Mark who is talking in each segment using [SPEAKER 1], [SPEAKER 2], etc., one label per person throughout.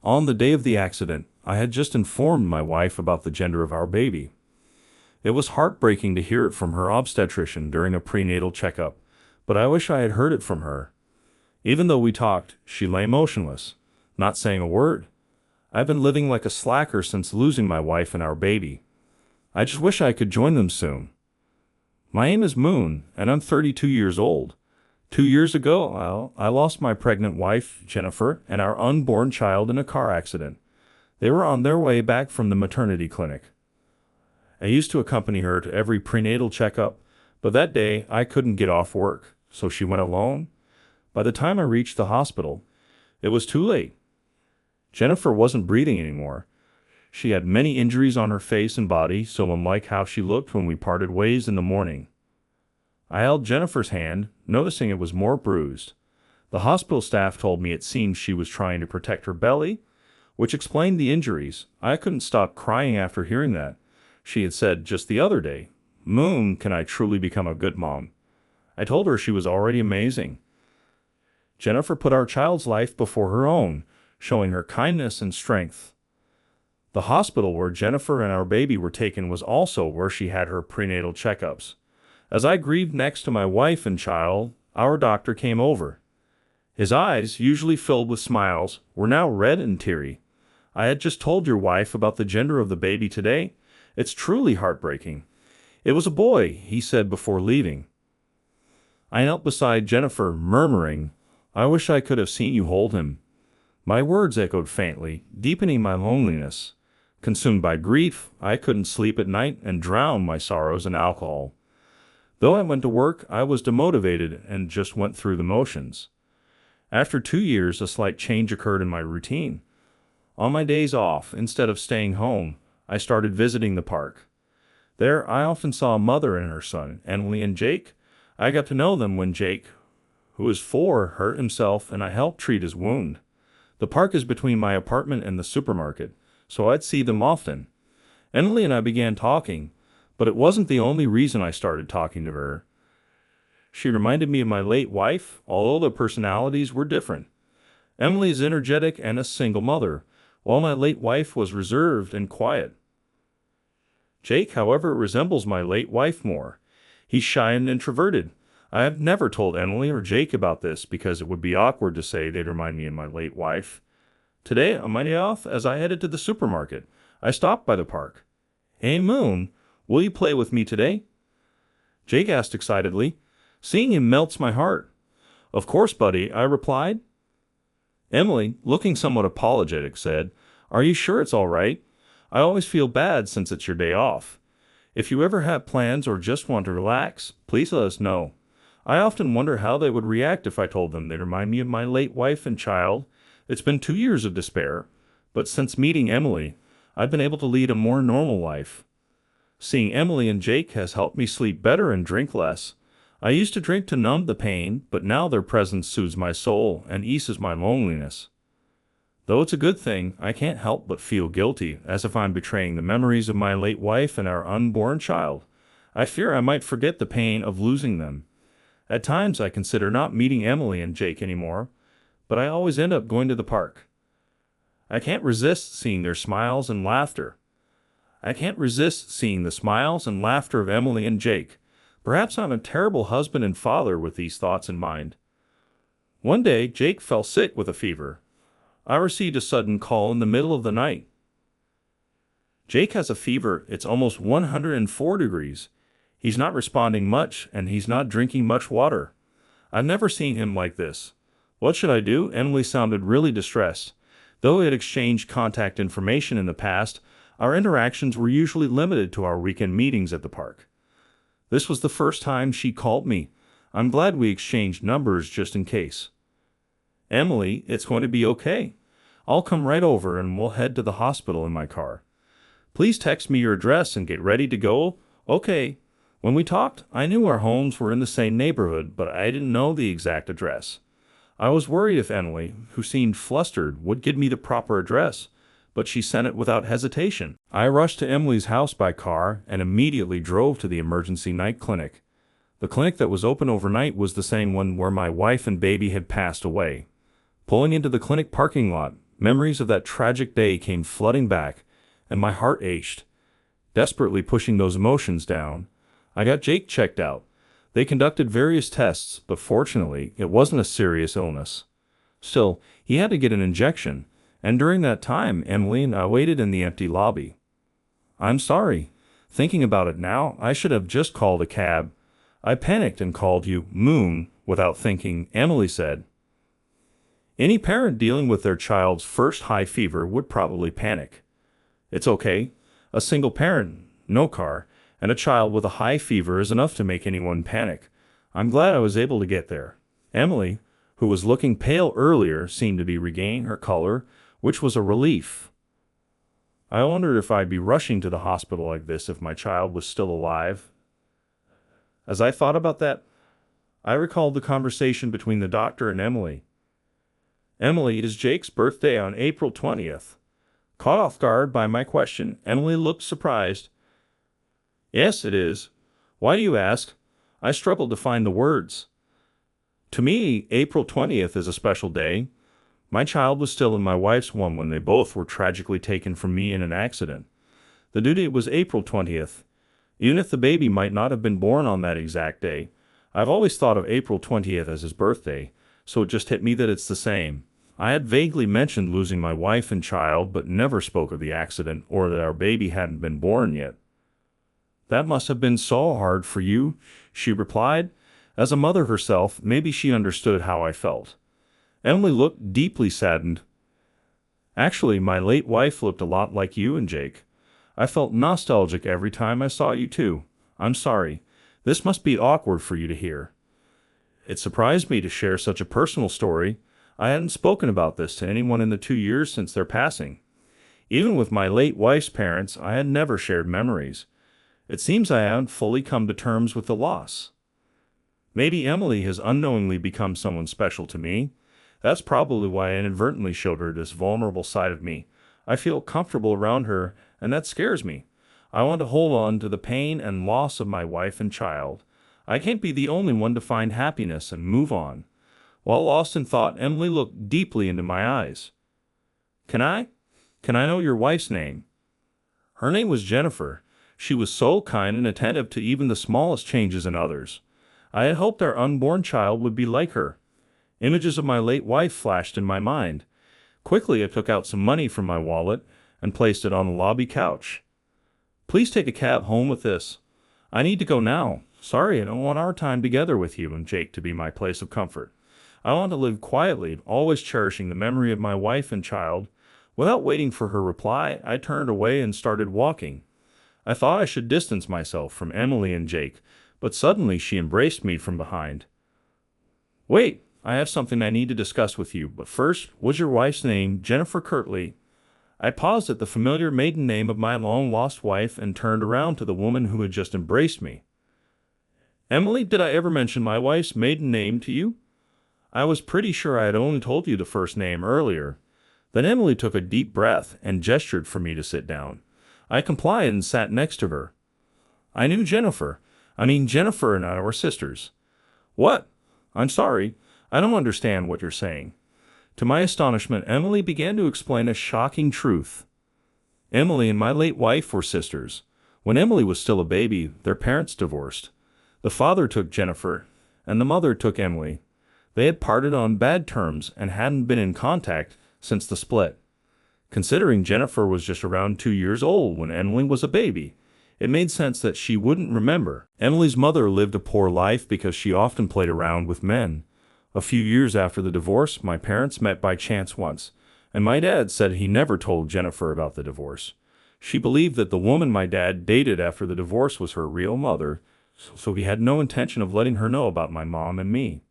[SPEAKER 1] On the day of the accident, I had just informed my wife about the gender of our baby. It was heartbreaking to hear it from her obstetrician during a prenatal checkup, but I wish I had heard it from her. Even though we talked, she lay motionless, not saying a word. I've been living like a slacker since losing my wife and our baby. I just wish I could join them soon. My name is Moon, and I'm 32 years old. 2 years ago, I lost my pregnant wife, Jennifer, and our unborn child in a car accident. They were on their way back from the maternity clinic. I used to accompany her to every prenatal checkup, but that day I couldn't get off work, so she went alone. By the time I reached the hospital, it was too late. Jennifer wasn't breathing anymore. She had many injuries on her face and body, so unlike how she looked when we parted ways in the morning. I held Jennifer's hand, noticing it was more bruised. The hospital staff told me it seemed she was trying to protect her belly, which explained the injuries. I couldn't stop crying after hearing that. She had said just the other day, "Moon, can I truly become a good mom?" I told her she was already amazing. Jennifer put our child's life before her own, showing her kindness and strength. The hospital where Jennifer and our baby were taken was also where she had her prenatal checkups. As I grieved next to my wife and child, our doctor came over. His eyes, usually filled with smiles, were now red and teary. "I had just told your wife about the gender of the baby today. It's truly heartbreaking." "It was a boy," he said before leaving. I knelt beside Jennifer, murmuring, "I wish I could have seen you hold him." My words echoed faintly, deepening my loneliness. Consumed by grief, I couldn't sleep at night and drowned my sorrows in alcohol. Though I went to work, I was demotivated and just went through the motions. After 2 years, a slight change occurred in my routine. On my days off, instead of staying home, I started visiting the park. There, I often saw a mother and her son, Emily and Jake. I got to know them when Jake, who was 4, hurt himself, and I helped treat his wound. The park is between my apartment and the supermarket, so I'd see them often. Emily and I began talking, but it wasn't the only reason I started talking to her. She reminded me of my late wife, although their personalities were different. Emily is energetic and a single mother, while my late wife was reserved and quiet. Jake, however, resembles my late wife more. He's shy and introverted. I have never told Emily or Jake about this because it would be awkward to say they'd remind me of my late wife. Today, on my day off, as I headed to the supermarket, I stopped by the park. "Hey, Moon, will you play with me today?" Jake asked excitedly. Seeing him melts my heart. "Of course, buddy," I replied. Emily, looking somewhat apologetic, said, "Are you sure it's all right? I always feel bad since it's your day off. If you ever have plans or just want to relax, please let us know. I often wonder how they would react if I told them they remind me of my late wife and child. It's been 2 years of despair, but since meeting Emily, I've been able to lead a more normal life. Seeing Emily and Jake has helped me sleep better and drink less. I used to drink to numb the pain, but now their presence soothes my soul and eases my loneliness. Though it's a good thing, I can't help but feel guilty, as if I'm betraying the memories of my late wife and our unborn child. I fear I might forget the pain of losing them. At times I consider not meeting Emily and Jake anymore, but I always end up going to the park. I can't resist seeing their smiles and laughter. I can't resist seeing the smiles and laughter of Emily and Jake. Perhaps I'm a terrible husband and father with these thoughts in mind. One day, Jake fell sick with a fever. I received a sudden call in the middle of the night. Jake has a fever. It's almost 104 degrees. He's not responding much, and he's not drinking much water. I've never seen him like this. What should I do? Emily sounded really distressed. Though we had exchanged contact information in the past, our interactions were usually limited to our weekend meetings at the park. This was the first time she called me. I'm glad we exchanged numbers just in case. "Emily, it's going to be okay. I'll come right over and we'll head to the hospital in my car. Please text me your address and get ready to go." "Okay." When we talked, I knew our homes were in the same neighborhood, but I didn't know the exact address. I was worried if Emily, who seemed flustered, would give me the proper address, but she sent it without hesitation. I rushed to Emily's house by car and immediately drove to the emergency night clinic. The clinic that was open overnight was the same one where my wife and baby had passed away. Pulling into the clinic parking lot, Memories of that tragic day came flooding back, and my heart ached. Desperately pushing those emotions down, I got Jake checked out. They conducted various tests, but fortunately, it wasn't a serious illness. Still, he had to get an injection, and during that time, Emily and I waited in the empty lobby. I'm sorry. Thinking about it now, I should have just called a cab. I panicked and called you, Moon, without thinking, Emily said. Any parent dealing with their child's first high fever would probably panic. It's okay. A single parent, no car, and a child with a high fever is enough to make anyone panic. I'm glad I was able to get there. Emily, who was looking pale earlier, seemed to be regaining her color, which was a relief. I wondered if I'd be rushing to the hospital like this if my child was still alive. As I thought about that, I recalled the conversation between the doctor and Emily. Emily, it is Jake's birthday on April 20th. Caught off guard by my question, Emily looked surprised. Yes, it is. Why do you ask? I struggled to find the words. To me, April 20th is a special day. My child was still in my wife's womb when they both were tragically taken from me in an accident. The due date was April 20th. Even if the baby might not have been born on that exact day, I've always thought of April 20th as his birthday, so it just hit me that it's the same. I had vaguely mentioned losing my wife and child, but never spoke of the accident or that our baby hadn't been born yet. That must have been so hard for you, she replied. As a mother herself, maybe she understood how I felt. Emily looked deeply saddened. Actually, my late wife looked a lot like you and Jake. I felt nostalgic every time I saw you too. I'm sorry. This must be awkward for you to hear. It surprised me to share such a personal story. I hadn't spoken about this to anyone in the 2 years since their passing. Even with my late wife's parents, I had never shared memories. It seems I haven't fully come to terms with the loss. Maybe Emily has unknowingly become someone special to me. That's probably why I inadvertently showed her this vulnerable side of me. I feel comfortable around her, and that scares me. I want to hold on to the pain and loss of my wife and child. I can't be the only one to find happiness and move on. While lost in thought, Emily looked deeply into my eyes. Can I know your wife's name? Her name was Jennifer. She was so kind and attentive to even the smallest changes in others. I had hoped our unborn child would be like her. Images of my late wife flashed in my mind. Quickly, I took out some money from my wallet and placed it on the lobby couch. Please take a cab home with this. I need to go now. Sorry, I don't want our time together with you and Jake to be my place of comfort. I want to live quietly, always cherishing the memory of my wife and child. Without waiting for her reply, I turned away and started walking. I thought I should distance myself from Emily and Jake, but suddenly she embraced me from behind. Wait, I have something I need to discuss with you, but first, was your wife's name Jennifer Kirtley? I paused at the familiar maiden name of my long-lost wife and turned around to the woman who had just embraced me. Emily, did I ever mention my wife's maiden name to you? I was pretty sure I had only told you the first name earlier. Then Emily took a deep breath and gestured for me to sit down. I complied and sat next to her. I knew Jennifer. Jennifer and I were sisters. What? I'm sorry. I don't understand what you're saying. To my astonishment, Emily began to explain a shocking truth. Emily and my late wife were sisters. When Emily was still a baby, their parents divorced. The father took Jennifer, and the mother took Emily. They had parted on bad terms and hadn't been in contact since the split. Considering Jennifer was just around 2 years old when Emily was a baby, it made sense that she wouldn't remember. Emily's mother lived a poor life because she often played around with men. A few years after the divorce, my parents met by chance once, and my dad said he never told Jennifer about the divorce. She believed that the woman my dad dated after the divorce was her real mother, so he had no intention of letting her know about my mom and me.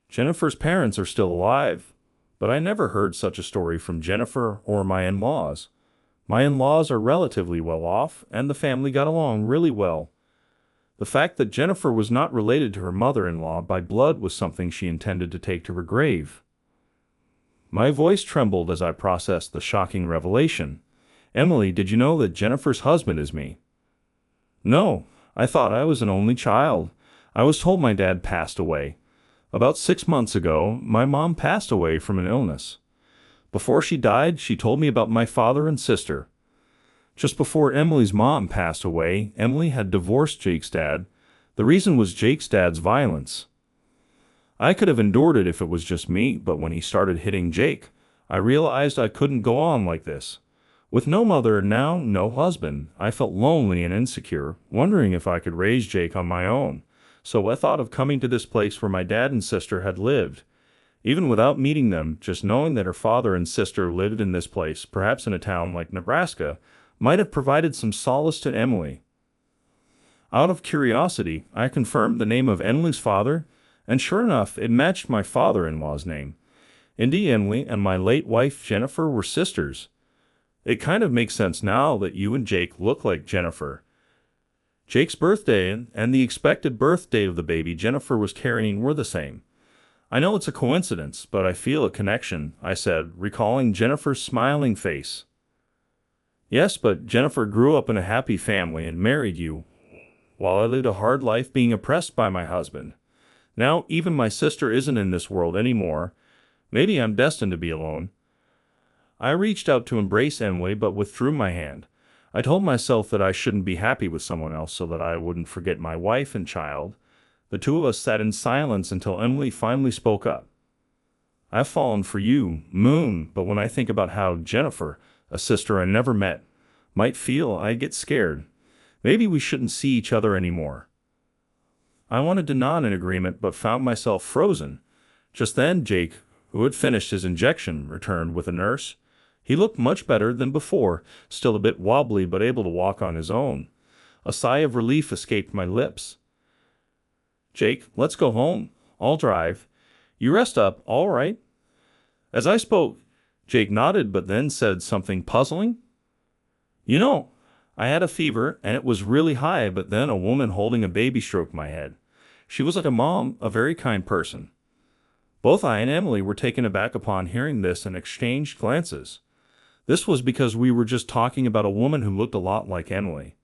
[SPEAKER 1] Jennifer's parents are still alive, but I never heard such a story from Jennifer or my in-laws. My in-laws are relatively well off, and the family got along really well. The fact that Jennifer was not related to her mother-in-law by blood was something she intended to take to her grave. My voice trembled as I processed the shocking revelation. Emily, did you know that Jennifer's husband is me? No, I thought I was an only child. I was told my dad passed away. About 6 months ago, my mom passed away from an illness. Before she died, she told me about my father and sister. Just before Emily's mom passed away, Emily had divorced Jake's dad. The reason was Jake's dad's violence. I could have endured it if it was just me, but when he started hitting Jake, I realized I couldn't go on like this. With no mother and now no husband, I felt lonely and insecure, wondering if I could raise Jake on my own. So I thought of coming to this place where my dad and sister had lived. Even without meeting them, just knowing that her father and sister lived in this place, perhaps in a town like Nebraska, might have provided some solace to Emily. Out of curiosity, I confirmed the name of Emily's father, and sure enough, it matched my father-in-law's name. Indeed, Emily and my late wife Jennifer were sisters. It kind of makes sense now that you and Jake look like Jennifer. Jake's birthday and the expected birth date of the baby Jennifer was carrying were the same. I know it's a coincidence, but I feel a connection, I said, recalling Jennifer's smiling face. Yes, but Jennifer grew up in a happy family and married you, while I lived a hard life being oppressed by my husband. Now, even my sister isn't in this world anymore. Maybe I'm destined to be alone. I reached out to embrace Emily, but withdrew my hand. I told myself that I shouldn't be happy with someone else so that I wouldn't forget my wife and child. The two of us sat in silence until Emily finally spoke up. I've fallen for you, Moon, but when I think about how Jennifer, a sister I never met, might feel, I get scared. Maybe we shouldn't see each other anymore. I wanted to nod in agreement, but found myself frozen. Just then, Jake, who had finished his injection, returned with a nurse. He looked much better than before, still a bit wobbly but able to walk on his own. A sigh of relief escaped my lips. Jake, let's go home. I'll drive. You rest up, all right? As I spoke, Jake nodded but then said something puzzling. You know, I had a fever and it was really high, but then a woman holding a baby stroked my head. She was like a mom, a very kind person. Both I and Emily were taken aback upon hearing this and exchanged glances. This was because we were just talking about a woman who looked a lot like Emily.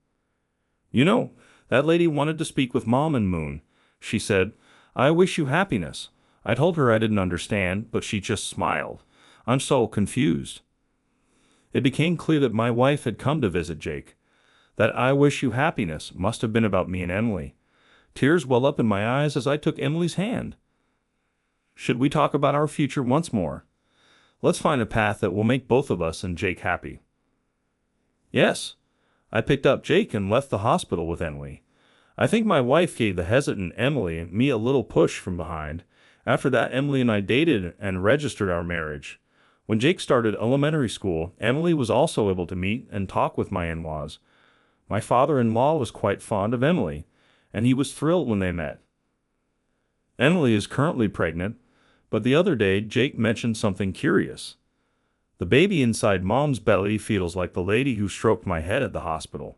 [SPEAKER 1] You know, that lady wanted to speak with Mom and Moon. She said, I wish you happiness. I told her I didn't understand, but she just smiled. I'm so confused. It became clear that my wife had come to visit Jake. That I wish you happiness must have been about me and Emily. Tears well up in my eyes as I took Emily's hand. Should we talk about our future once more? Let's find a path that will make both of us and Jake happy. Yes. I picked up Jake and left the hospital with Emily. I think my wife gave the hesitant Emily and me a little push from behind. After that, Emily and I dated and registered our marriage. When Jake started elementary school, Emily was also able to meet and talk with my in-laws. My father-in-law was quite fond of Emily, and he was thrilled when they met. Emily is currently pregnant, but the other day Jake mentioned something curious. The baby inside Mom's belly feels like the lady who stroked my head at the hospital.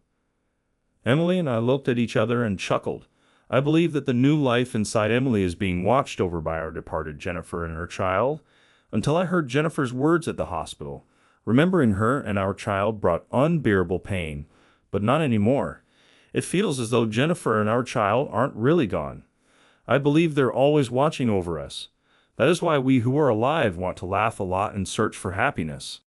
[SPEAKER 1] Emily and I looked at each other and chuckled. I believe that the new life inside Emily is being watched over by our departed Jennifer and her child, until I heard Jennifer's words at the hospital. Remembering her and our child brought unbearable pain, but not anymore. It feels as though Jennifer and our child aren't really gone. I believe they're always watching over us. That is why we who are alive want to laugh a lot and search for happiness.